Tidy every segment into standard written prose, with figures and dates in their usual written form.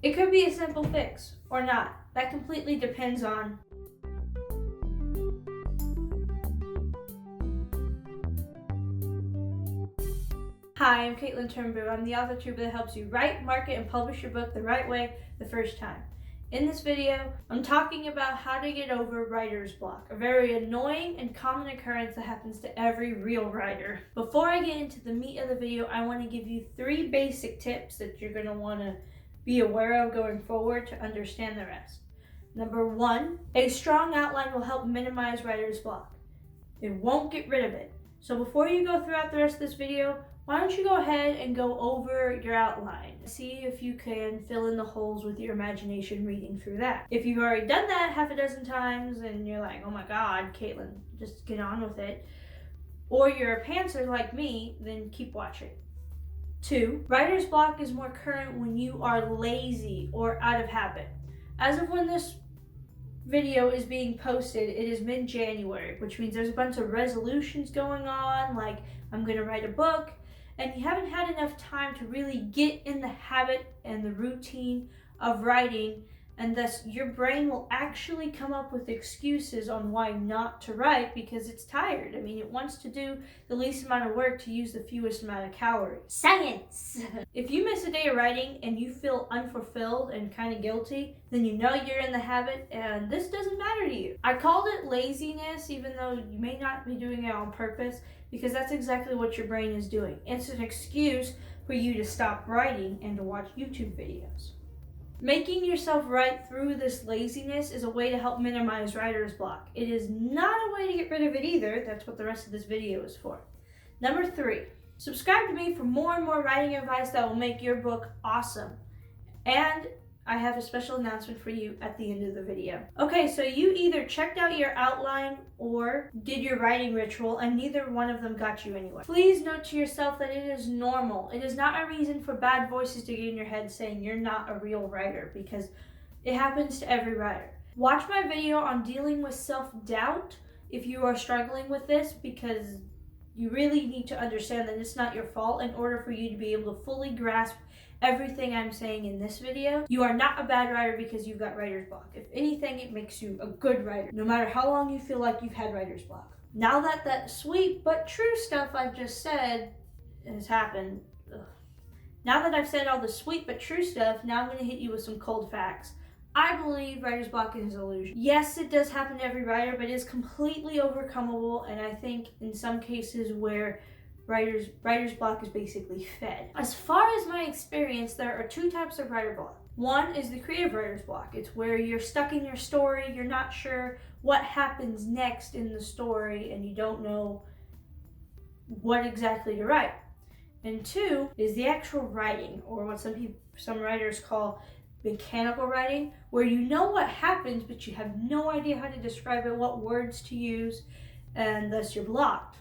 It could be a simple fix or not. That completely depends on Hi, I'm Kaitlyn Turnboo. I'm the author tuber that helps you write, market, and publish your book the right way the first time. In this video, I'm talking about how to get over writer's block, a very annoying and common occurrence that happens to every real writer. Before I get into the meat of the video, I want to give you 3 basic tips that you're going to want to be aware of going forward to understand the rest. Number 1, a strong outline will help minimize writer's block. It won't get rid of it. So before you go throughout the rest of this video, why don't you go ahead and go over your outline. See if you can fill in the holes with your imagination reading through that. If you've already done that half a dozen times and you're like, oh my God, Kaitlyn, just get on with it. Or you're a pantser like me, then keep watching. 2, writer's block is more current when you are lazy or out of habit. As of when this video is being posted, it is mid-January, which means there's a bunch of resolutions going on, like I'm going to write a book, and you haven't had enough time to really get in the habit and the routine of writing, and thus your brain will actually come up with excuses on why not to write because it's tired. I mean, it wants to do the least amount of work to use the fewest amount of calories. Science! If you miss a day of writing and you feel unfulfilled and kind of guilty, then you know you're in the habit and this doesn't matter to you. I called it laziness, even though you may not be doing it on purpose, because that's exactly what your brain is doing. It's an excuse for you to stop writing and to watch YouTube videos. Making yourself write through this laziness is a way to help minimize writer's block. It is not a way to get rid of it either. That's what the rest of this video is for. Number 3, subscribe to me for more and more writing advice that will make your book awesome. And I have a special announcement for you at the end of the video. Okay, so you either checked out your outline or did your writing ritual and neither one of them got you anywhere. Please note to yourself that it is normal. It is not a reason for bad voices to get in your head saying you're not a real writer, because it happens to every writer. Watch my video on dealing with self-doubt if you are struggling with this, because you really need to understand that it's not your fault in order for you to be able to fully grasp everything I'm saying in this video. You are not a bad writer because you've got writer's block. If anything, it makes you a good writer, no matter how long you feel like you've had writer's block. Now that sweet but true stuff I've just said has happened, now that I've said all the sweet but true stuff, now I'm going to hit you with some cold facts. I believe writer's block is an illusion. Yes, it does happen to every writer, but it is completely overcomable, and I think in some cases where writer's block is basically fed. As far as my experience, there are 2 types of writer block. One is the creative writer's block. It's where you're stuck in your story, you're not sure what happens next in the story, and you don't know what exactly to write. And 2 is the actual writing, or what some writers call mechanical writing, where you know what happens, but you have no idea how to describe it, what words to use, and thus you're blocked.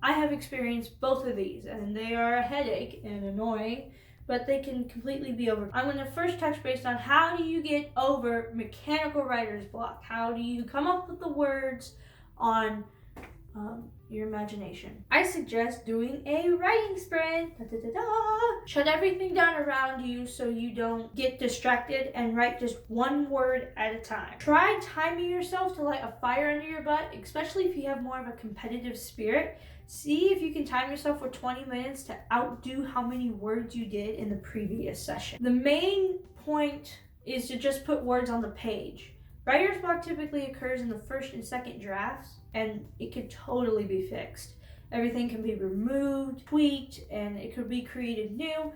I have experienced both of these, and they are a headache and annoying, but they can completely be over. I'm going to first touch base on how do you get over mechanical writer's block? How do you come up with the words on your imagination? I suggest doing a writing sprint. Shut everything down around you so you don't get distracted and write just one word at a time. Try timing yourself to light a fire under your butt, especially if you have more of a competitive spirit. See if you can time yourself for 20 minutes to outdo how many words you did in the previous session. The main point is to just put words on the page. Writer's block typically occurs in the first and second drafts, and it could totally be fixed. Everything can be removed, tweaked, and it could be created new,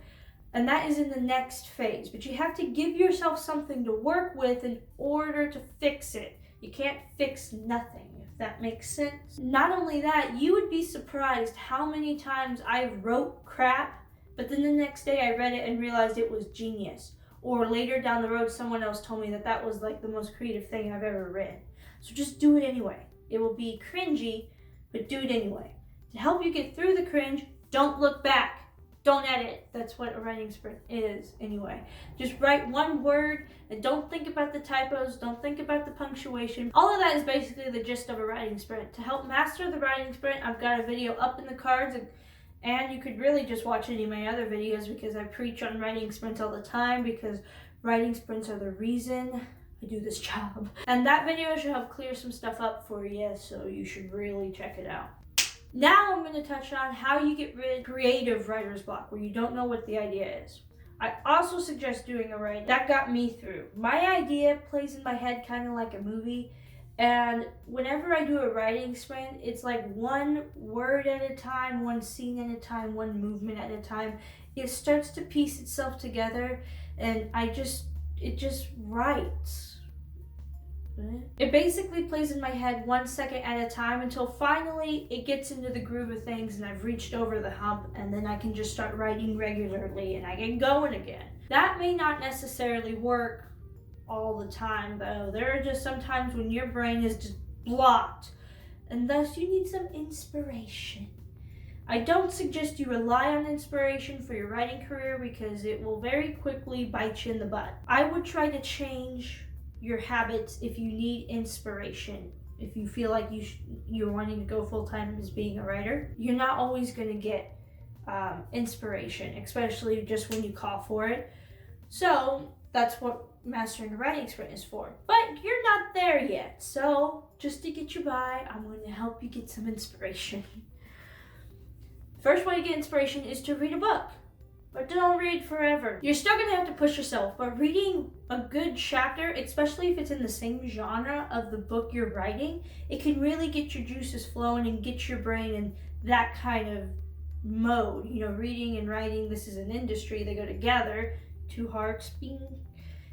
and that is in the next phase. But you have to give yourself something to work with in order to fix it. You can't fix nothing, if that makes sense. Not only that, you would be surprised how many times I wrote crap, but then the next day I read it and realized it was genius. Or later down the road, someone else told me that was like the most creative thing I've ever read. So just do it anyway. It will be cringy, but do it anyway. To help you get through the cringe, don't look back. Don't edit. That's what a writing sprint is anyway. Just write one word and don't think about the typos. Don't think about the punctuation. All of that is basically the gist of a writing sprint. To help master the writing sprint, I've got a video up in the cards, and you could really just watch any of my other videos because I preach on writing sprints all the time, because Writing sprints are the reason I do this job. And that video should help clear some stuff up for you, so you should really check it out. Now I'm going to touch on how you get rid of creative writer's block, where you don't know what the idea is. I also suggest doing a write. That got me through. My idea plays in my head kind of like a movie, and whenever I do a writing sprint, it's like one word at a time, one scene at a time, one movement at a time. It starts to piece itself together, and it just writes. It basically plays in my head 1 second at a time until finally it gets into the groove of things and I've reached over the hump, and then I can just start writing regularly and I get going again. That may not necessarily work all the time though. There are just some times when your brain is just blocked, and thus you need some inspiration. I don't suggest you rely on inspiration for your writing career because it will very quickly bite you in the butt. I would try to change your habits if you need inspiration. If you feel like you're wanting to go full-time as being a writer, you're not always going to get inspiration, especially just when you call for it. So that's what mastering a writing sprint is for. But you're not there yet, so just to get you by, I'm going to help you get some inspiration. First way to get inspiration is to read a book. But don't read forever. You're still going to have to push yourself, but reading a good chapter, especially if it's in the same genre of the book you're writing, it can really get your juices flowing and get your brain in that kind of mode. You know, reading and writing, this is an industry, they go together. Two hearts,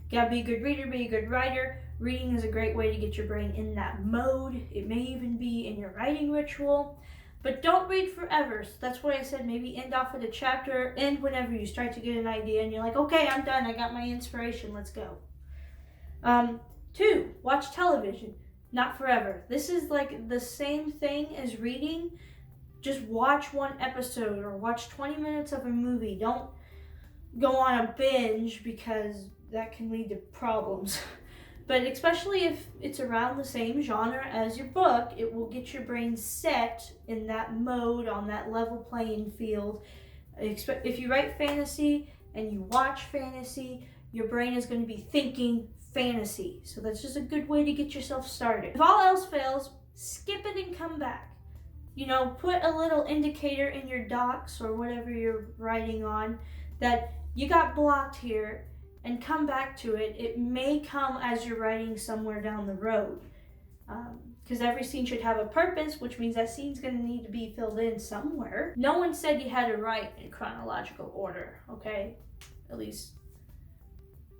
gotta be a good reader, be a good writer. Reading is a great way to get your brain in that mode. It may even be in your writing ritual. But don't read forever. So that's why I said maybe end off at a chapter, end whenever you start to get an idea and you're like, okay, I'm done. I got my inspiration. Let's go. 2, watch television. Not forever. This is like the same thing as reading. Just watch one episode or watch 20 minutes of a movie. Don't go on a binge because that can lead to problems. But especially if it's around the same genre as your book, it will get your brain set in that mode, on that level playing field. If you write fantasy and you watch fantasy, your brain is going to be thinking fantasy. So that's just a good way to get yourself started. If all else fails, skip it and come back. You know, put a little indicator in your docs or whatever you're writing on that you got blocked here, and come back to it. It may come as you're writing somewhere down the road. Because every scene should have a purpose, which means that scene's going to need to be filled in somewhere. No one said you had to write in chronological order, okay? At least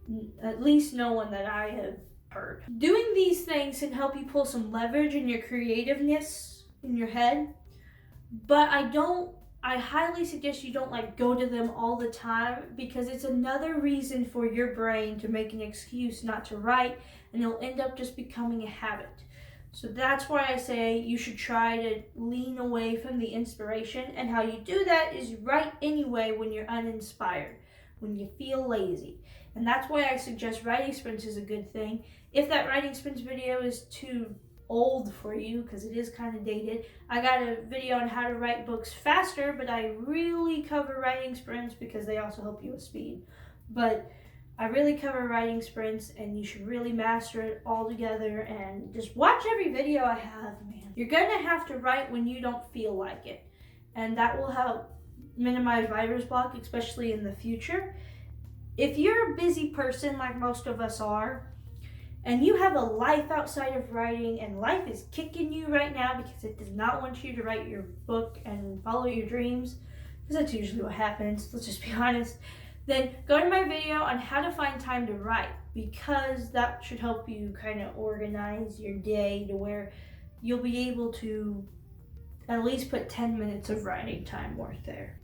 no one that I have heard. Doing these things can help you pull some leverage in your creativeness in your head, but I highly suggest you don't go to them all the time, because it's another reason for your brain to make an excuse not to write, and it'll end up just becoming a habit. So that's why I say you should try to lean away from the inspiration, and how you do that is you write anyway when you're uninspired, when you feel lazy. And that's why I suggest writing sprints is a good thing. If that writing sprints video is too old for you, because it is kind of dated, I got a video on how to write books faster, but I really cover writing sprints because they also help you with speed. But I really cover writing sprints, and you should really master it all together, and just watch every video I have, man. You're gonna have to write when you don't feel like it, and that will help minimize writer's block, especially in the future. If you're a busy person like most of us are, and you have a life outside of writing, and life is kicking you right now because it does not want you to write your book and follow your dreams, because that's usually what happens, let's just be honest, then go to my video on how to find time to write, because that should help you kind of organize your day to where you'll be able to at least put 10 minutes of writing time worth there.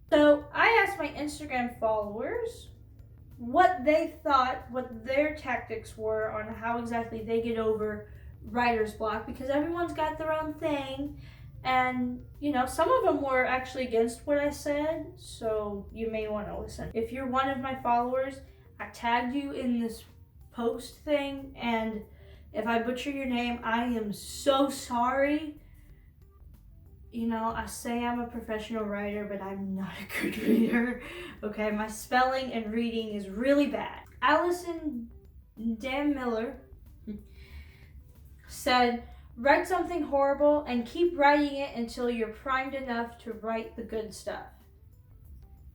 So I asked my Instagram followers what they thought, what their tactics were on how exactly they get over writer's block, because everyone's got their own thing, and you know, some of them were actually against what I said, so you may want to listen. If you're one of my followers, I tagged you in this post thing, and if I butcher your name, I am so sorry. You know, I say I'm a professional writer, but I'm not a good reader. Okay, my spelling and reading is really bad. Allison Dan Miller said, write something horrible and keep writing it until you're primed enough to write the good stuff.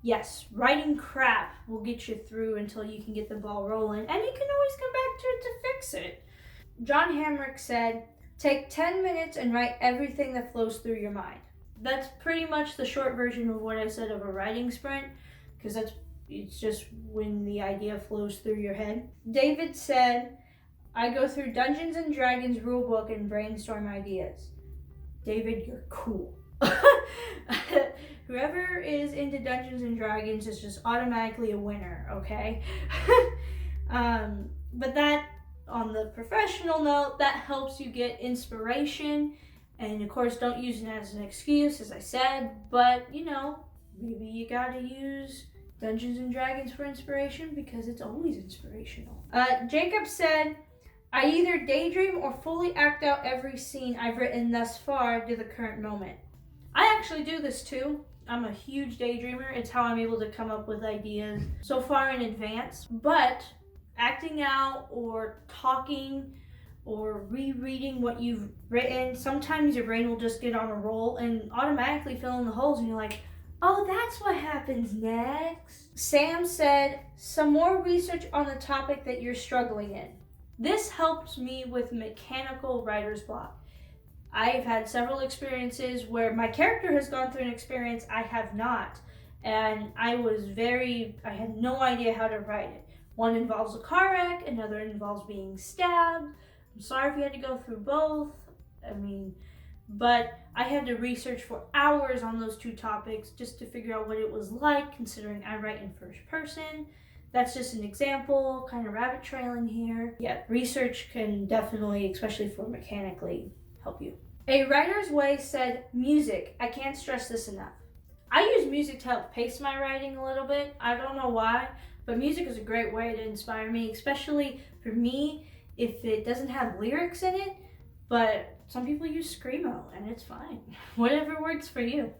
Yes, writing crap will get you through until you can get the ball rolling, and you can always come back to it to fix it. John Hamrick said, take 10 minutes and write everything that flows through your mind. That's pretty much the short version of what I said of a writing sprint, because it's just when the idea flows through your head. David said, I go through Dungeons and Dragons rulebook and brainstorm ideas. David, you're cool. Whoever is into Dungeons and Dragons is just automatically a winner, okay? But that, on the professional note, that helps you get inspiration. And of course, don't use it as an excuse, as I said, but you know, maybe you gotta use Dungeons and Dragons for inspiration because it's always inspirational. Jacob said, I either daydream or fully act out every scene I've written thus far to the current moment. I actually do this too. I'm a huge daydreamer. It's how I'm able to come up with ideas so far in advance. But acting out or talking or rereading what you've written, sometimes your brain will just get on a roll and automatically fill in the holes and you're like, oh, that's what happens next. Sam said, some more research on the topic that you're struggling in. This helps me with mechanical writer's block. I've had several experiences where my character has gone through an experience I have not. And I had no idea how to write it. One involves a car wreck, another involves being stabbed. I'm sorry if you had to go through both. But I had to research for hours on those two topics just to figure out what it was like, considering I write in first person. That's just an example, kind of rabbit trailing here. Yeah, research can definitely, especially for mechanically, help you. A Writer's Way said, music. I can't stress this enough. I use music to help pace my writing a little bit. I don't know why, but music is a great way to inspire me, especially for me if it doesn't have lyrics in it. But some people use Screamo, and it's fine. Whatever works for you.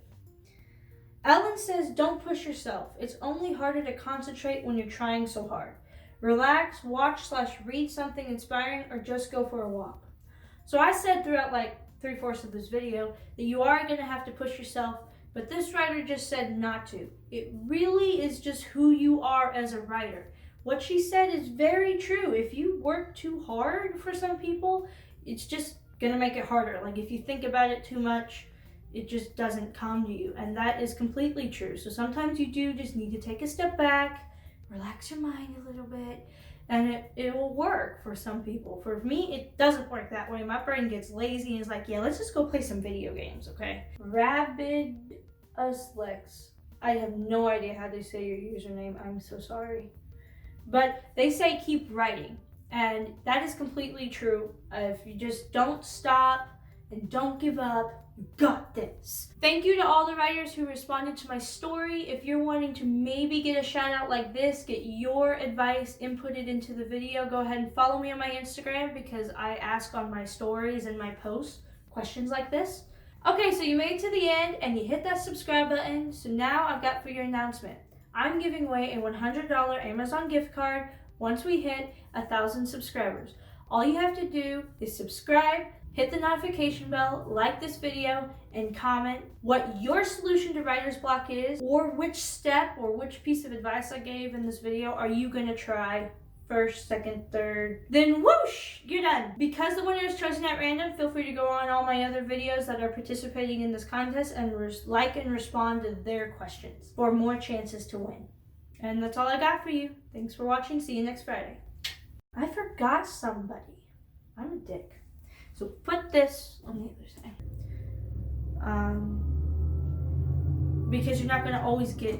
Ellen says, don't push yourself. It's only harder to concentrate when you're trying so hard. Relax, watch/read something inspiring, or just go for a walk. So I said throughout like 3/4 of this video that you are going to have to push yourself, but this writer just said not to. It really is just who you are as a writer. What she said is very true. If you work too hard for some people, it's just going to make it harder. Like if you think about it too much, it just doesn't come to you. And that is completely true. So sometimes you do just need to take a step back, relax your mind a little bit, and it will work for some people. For me, it doesn't work that way. My brain gets lazy and is like, yeah, let's just go play some video games, okay? Rabid Uslex. I have no idea how they say your username. I'm so sorry. But they say keep writing. And that is completely true. If you just don't stop and don't give up, you got this. Thank you to all the writers who responded to my story. If you're wanting to maybe get a shout out like this, get your advice inputted into the video, go ahead and follow me on my Instagram because I ask on my stories and my posts questions like this. Okay, so you made it to the end and you hit that subscribe button. So now I've got for your announcement. I'm giving away a $100 Amazon gift card once we hit 1,000 subscribers. All you have to do is subscribe, hit the notification bell, like this video, and comment what your solution to writer's block is, or which step or which piece of advice I gave in this video are you going to try first, second, third. Then whoosh, you're done. Because the winner is chosen at random, feel free to go on all my other videos that are participating in this contest and like and respond to their questions for more chances to win. And that's all I got for you. Thanks for watching. See you next Friday. I forgot somebody. I'm a dick. So put this on the other side. Because you're not going to always get...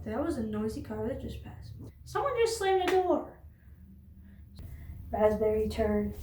That was a noisy car that just passed. Someone just slammed the door. Raspberry turd.